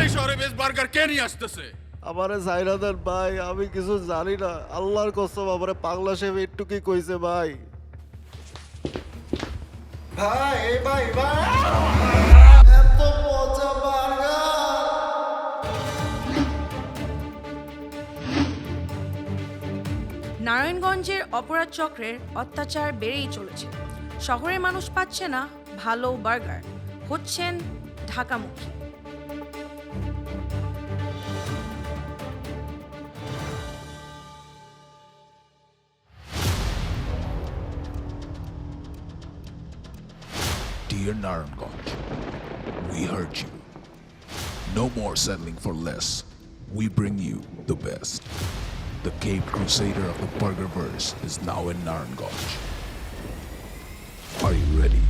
এই শহরে বেশ বার্গার কে নিয়ে আসতেছে? আমারে সাইরা দেন ভাই, আমি কিছু জানি না। আল্লাহর কসম আমারে পাগলা শেফ একটু কি কইছে ভাই। ভাই ভাই ভাই, এত মজা বার্গার! নারায়ণগঞ্জের অপরাধ চক্রের অত্যাচার বেড়েই চলেছে। শহরের মানুষ পাচ্ছে না ভালো বার্গার, হচ্ছেন ঢাকামুখী। Dear Naranganj, we heard you. No more settling for less. We bring you the best. The Cape Crusader of the Burgerverse is now in Naranganj. Are you ready?